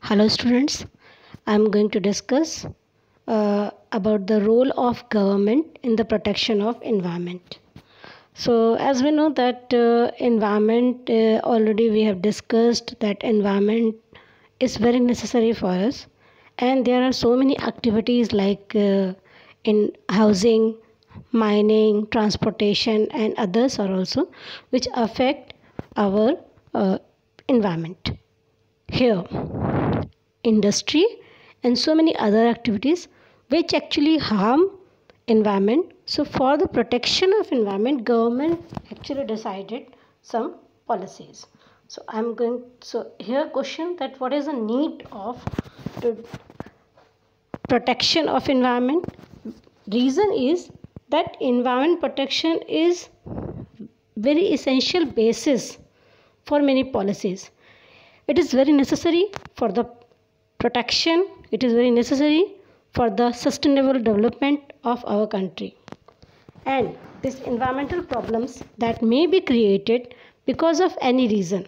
Hello students, I am going to discuss about the role of government in the protection of environment. So as we know that environment already we have discussed that environment is very necessary for us, and there are so many activities like in housing, mining, transportation and others are also which affect our environment. Here industry and so many other activities which actually harm environment. So for the protection of environment, government actually decided some policies. So here question that what is the need of protection of environment? Reason is that environment protection is very essential basis for many policies. It is very necessary for the protection, it is very necessary for the sustainable development of our country. And these environmental problems that may be created because of any reason,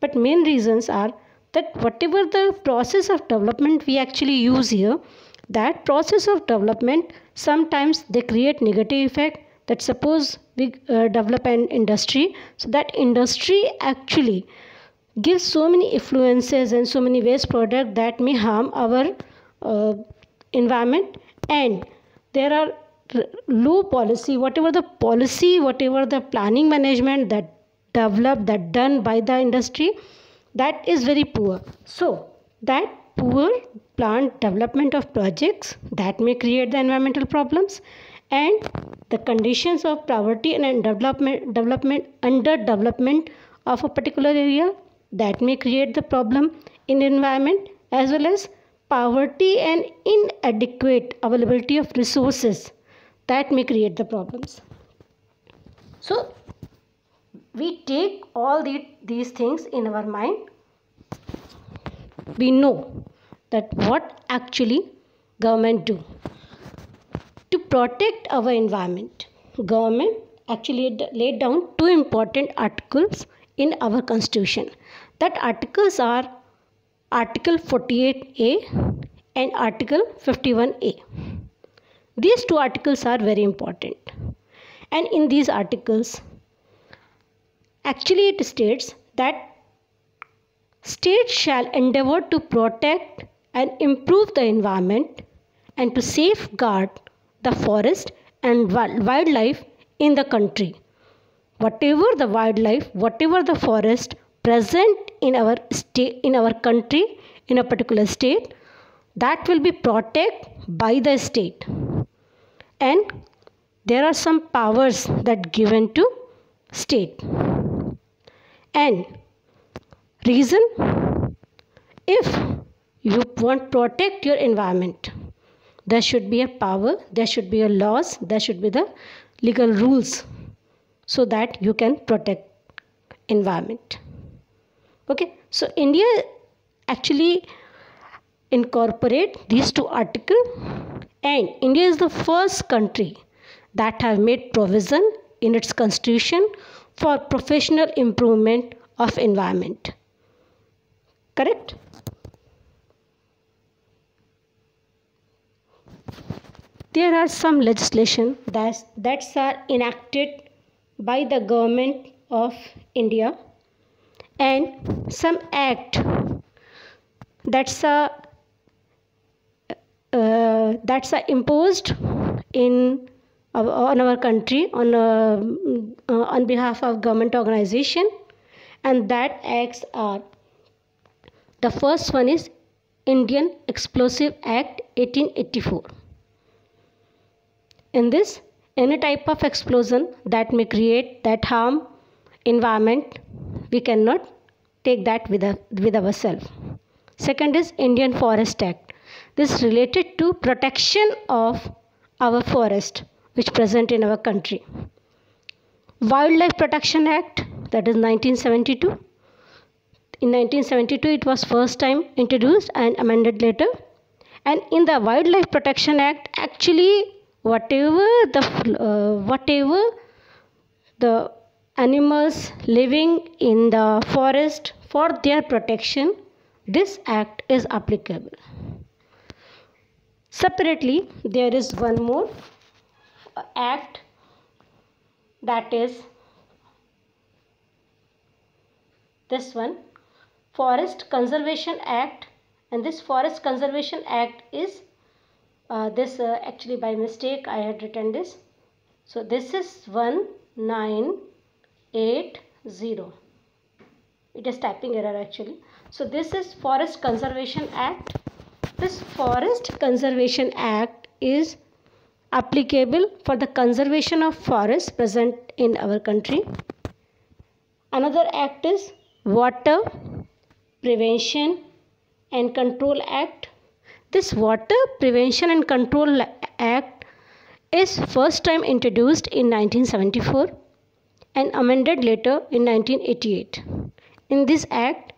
but main reasons are that whatever the process of development we actually use here, that process of development sometimes they create negative effect. That suppose we develop an industry, so that industry actually gives so many influences and so many waste products that may harm our environment, and there are low policy, whatever the planning management that developed, that done by the industry, that is very poor. So that poor plant development of projects that may create the environmental problems, and the conditions of poverty and underdevelopment of a particular area that may create the problem in environment, as well as poverty and inadequate availability of resources that may create the problems. So we take all these things in our mind. We know that what actually government do to protect our environment. Government actually laid down two important articles in our constitution. That articles are Article 48A and Article 51A. These two articles are very important, and in these articles actually it states that states shall endeavor to protect and improve the environment and to safeguard the forest and wildlife in the country. Whatever the wildlife, whatever the forest present in our state, in our country, in a particular state, that will be protected by the state. And there are some powers that given to state. And reason, if you want to protect your environment, there should be a power, there should be a laws, there should be the legal rules, so that you can protect environment. Okay, so India actually incorporate these two articles, and India is the first country that have made provision in its constitution for professional improvement of environment. Correct? There are some legislation that's are enacted by the government of India, and some act that's imposed in on our country on behalf of government organization, and that acts are, the first one is Indian Explosive Act 1884. In this, any type of explosion that may create, that harm environment, we cannot take that with ourselves. Second is Indian Forest Act. This is related to protection of our forest which present in our country. Wildlife Protection Act, that is 1972. In 1972 it was first time introduced and amended later. And in the Wildlife Protection Act, actually whatever the animals living in the forest, for their protection, this act is applicable. Separately, there is one more act, that is this one, Forest Conservation Act. And this Forest Conservation Act is actually by mistake I had written this. So this is 1980. It is typing error actually. So this is Forest Conservation Act. This Forest Conservation Act is applicable for the conservation of forests present in our country. Another act is Water Prevention and Control Act. This Water Prevention and Control Act is first time introduced in 1974 and amended later in 1988. In this act,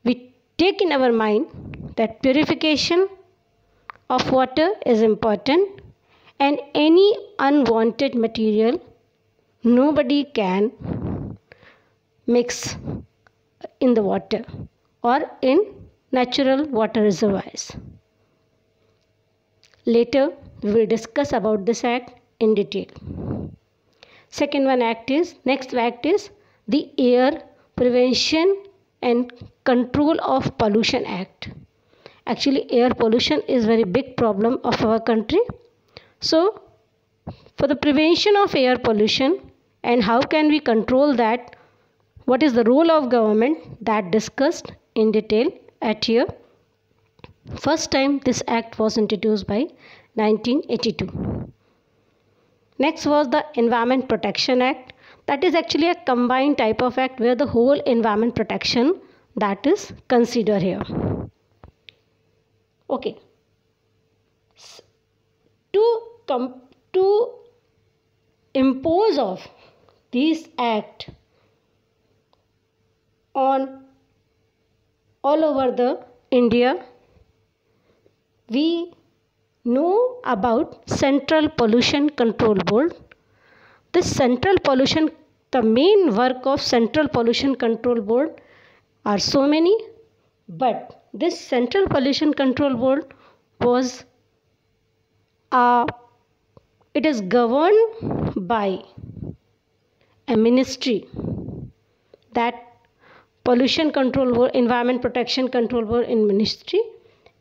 we take in our mind that purification of water is important, and any unwanted material nobody can mix in the water or in natural water reservoirs. Later, we will discuss about this act in detail. Next act is the Air Prevention and Control of Pollution Act. Actually, air pollution is very big problem of our country. So, for the prevention of air pollution and how can we control that, what is the role of government, that discussed in detail at here. First time this act was introduced by 1982. Next was the Environment Protection Act. That is actually a combined type of act where the whole environment protection that is considered here. Okay. To impose of this act on all over the India, we know about Central Pollution Control Board. The main work of Central Pollution Control Board are so many, but this Central Pollution Control Board it is governed by a ministry, that Pollution Control Board, Environment Protection Control Board in ministry.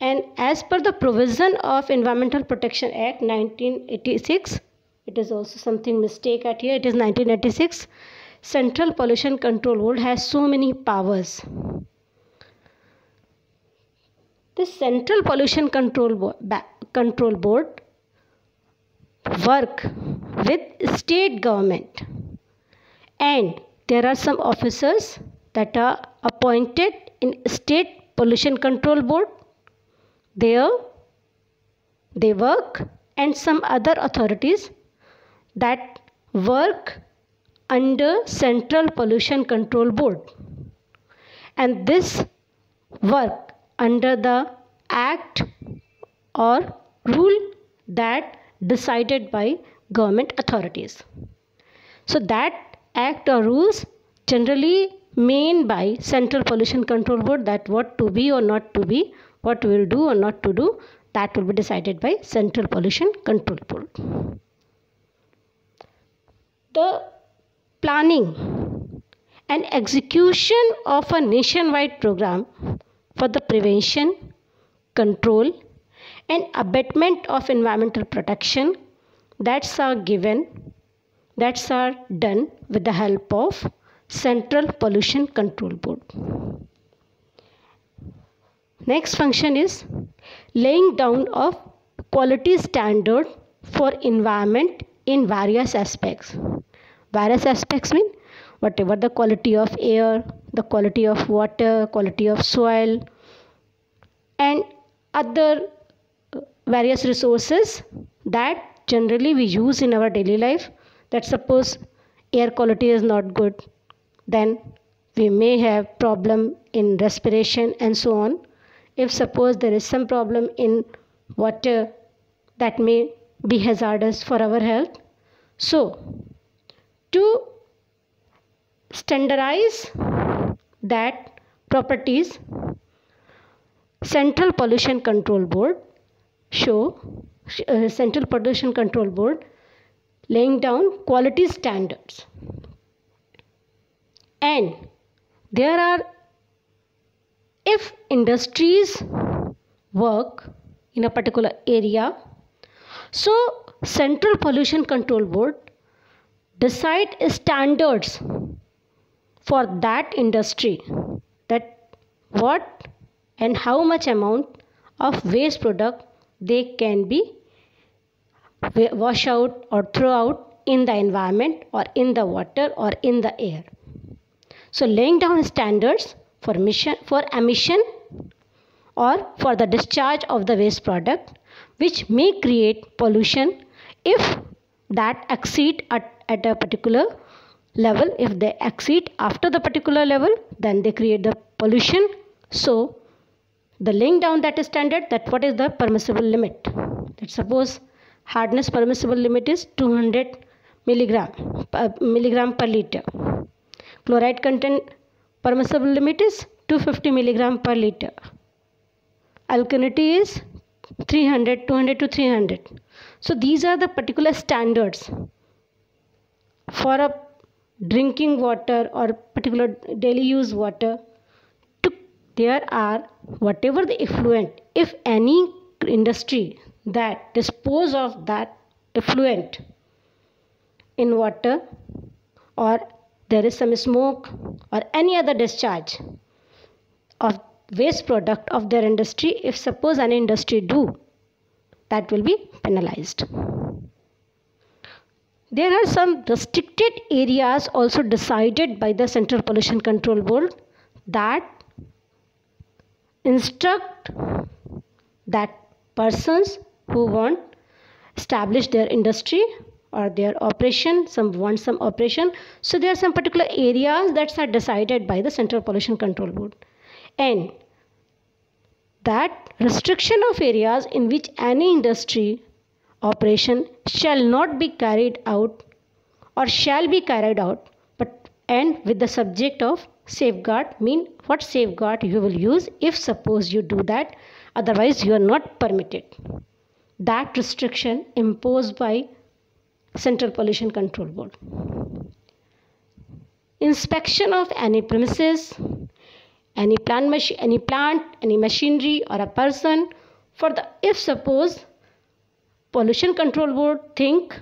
And as per the provision of Environmental Protection Act 1986, it is also something mistake at here, it is 1986, Central Pollution Control Board has so many powers. This Central Pollution Control Board work with state government, and there are some officers that are appointed in State Pollution Control Board. There they work, and some other authorities that work under Central Pollution Control Board, and this work under the act or rule that decided by government authorities. So that act or rules generally made by Central Pollution Control Board, that what to be or not to be, what we will do or not to do, that will be decided by Central Pollution Control Board. The planning and execution of a nationwide program for the prevention, control and abatement of environmental protection, that's are done with the help of Central Pollution Control Board. Next function is laying down of quality standard for environment in various aspects. Various aspects mean whatever the quality of air, the quality of water, quality of soil and other various resources that generally we use in our daily life. That suppose air quality is not good, then we may have problem in respiration and so on. If suppose there is some problem in water, that may be hazardous for our health. So to standardize that properties, Central Pollution Control Board Central Pollution Control Board laying down quality standards. And there are, if industries work in a particular area, so Central Pollution Control Board decide standards for that industry, that what and how much amount of waste product they can be wash out or throw out in the environment or in the water or in the air. So laying down standards for emission or for the discharge of the waste product which may create pollution if that exceed at a particular level. If they exceed after the particular level, then they create the pollution. So the laying down that standard, that what is the permissible limit. Let's suppose hardness permissible limit is 200 milligram per liter. Chloride content permissible limit is 250 milligram per liter. Alkalinity is 200 to 300. So these are the particular standards for a drinking water or particular daily use water. There are whatever the effluent, if any industry that dispose of that effluent in water, or there is some smoke or any other discharge of waste product of their industry, if suppose an industry do, that will be penalized. There are some restricted areas also decided by the Central Pollution Control Board that instruct that persons who want establish their industry or their operation, some operation. So there are some particular areas that are decided by the Central Pollution Control Board, and that restriction of areas in which any industry operation shall not be carried out or shall be carried out, but and with the subject of safeguard, mean what safeguard you will use if suppose you do that, otherwise you are not permitted. That restriction imposed by Central Pollution Control Board. Inspection of any premises, any plant, any machinery or a person, for the if suppose Pollution Control Board think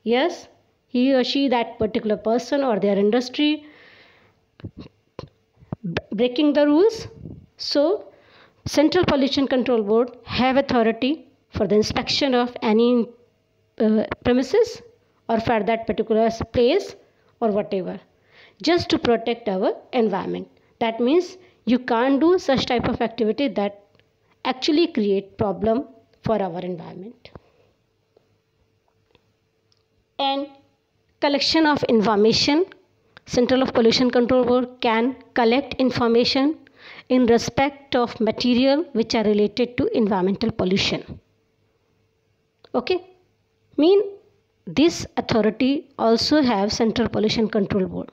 yes, he or she, that particular person or their industry breaking the rules, so Central Pollution Control Board have authority for the inspection of any premises or for that particular place or whatever, just to protect our environment. That means you can't do such type of activity that actually create problem for our environment. And collection of information. Central Pollution Control Board can collect information in respect of material which are related to environmental pollution. Okay, mean this authority also have Central Pollution Control Board,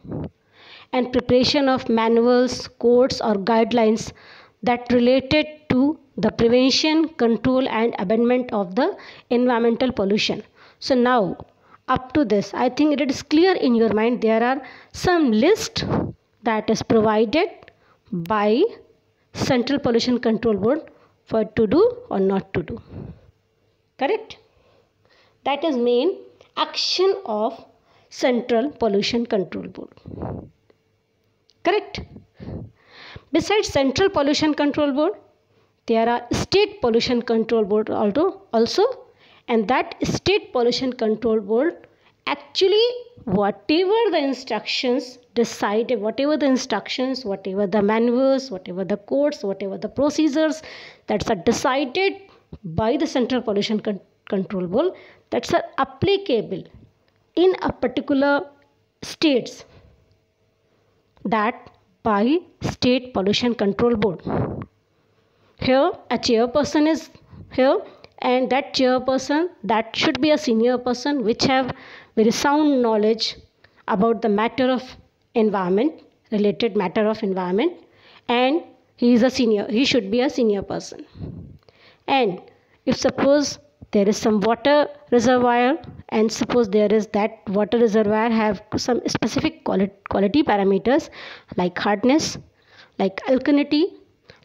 and preparation of manuals, codes or guidelines that related to the prevention, control and abatement of the environmental pollution. So now up to this, I think it is clear in your mind. There are some list that is provided by Central Pollution Control Board for to do or not to do. Correct? That is main action of Central Pollution Control Board. Correct? Besides Central Pollution Control Board, there are State Pollution Control Board also. And that State Pollution Control Board actually whatever the instructions decided, whatever the instructions, whatever the manuals, whatever the codes, whatever the procedures that are decided by the Central Pollution Control Board, that's are applicable in a particular states, that by State Pollution Control Board. Here a chairperson is here, and that chairperson, that should be a senior person which have very sound knowledge about the matter of environment, related matter of environment, and he should be a senior person. And if suppose there is some water reservoir, and suppose there is that water reservoir have some specific quality parameters like hardness, like alkalinity,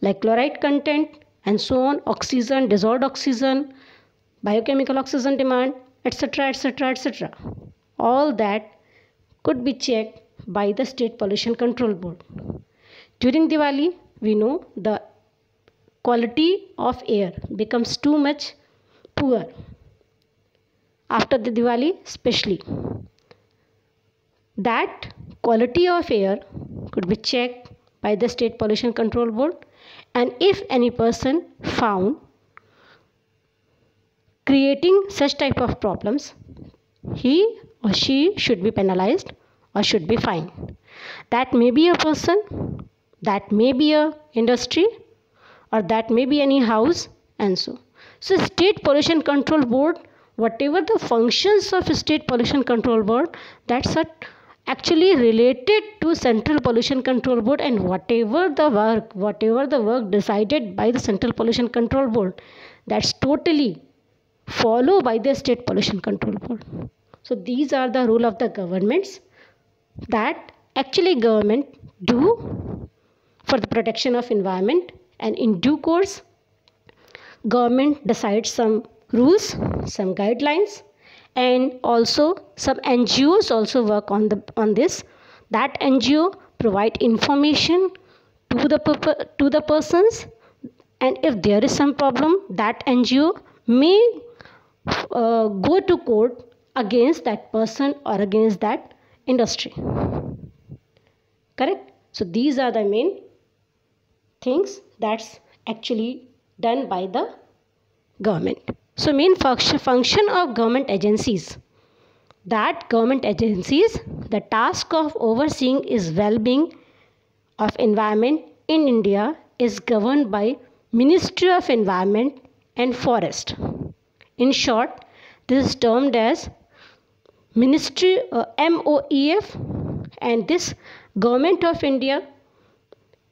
like chloride content, and so on, oxygen, dissolved oxygen, biochemical oxygen demand, etc., etc., etc. All that could be checked by the State Pollution Control Board. During Diwali, we know the quality of air becomes too much poor. After the Diwali, especially, that quality of air could be checked by the State Pollution Control Board, and if any person found creating such type of problems, he or she should be penalized or should be fined. That may be a person, that may be a industry, or that may be any house, and so. So State Pollution Control Board, whatever the functions of State Pollution Control Board, that's actually related to Central Pollution Control Board, and whatever the work decided by the Central Pollution Control Board, that's totally followed by the State Pollution Control Board. So these are the rule of the governments that actually government do for the protection of environment, and in due course government decides some rules, some guidelines, and also some NGOs also work on this. That NGO provide information to the persons, and if there is some problem, that NGO may go to court against that person or against that industry. Correct? So these are the main things that's actually done by the government. So main function of government agencies, that government agencies, the task of overseeing is well-being of environment in India is governed by Ministry of Environment and Forest. In short, this is termed as Ministry MOEF, and this Government of India,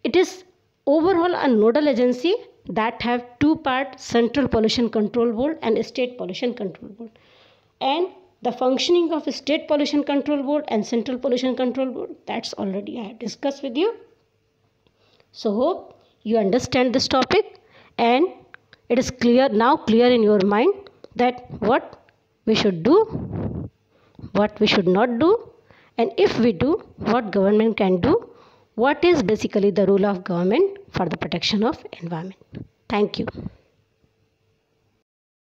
it is overall a nodal agency that have two parts, Central Pollution Control Board and State Pollution Control Board. And the functioning of State Pollution Control Board and Central Pollution Control Board, that's already I have discussed with you. So hope you understand this topic, and it is clear in your mind that what we should do, what we should not do, and if we do, what government can do, what is basically the role of government for the protection of environment. Thank you.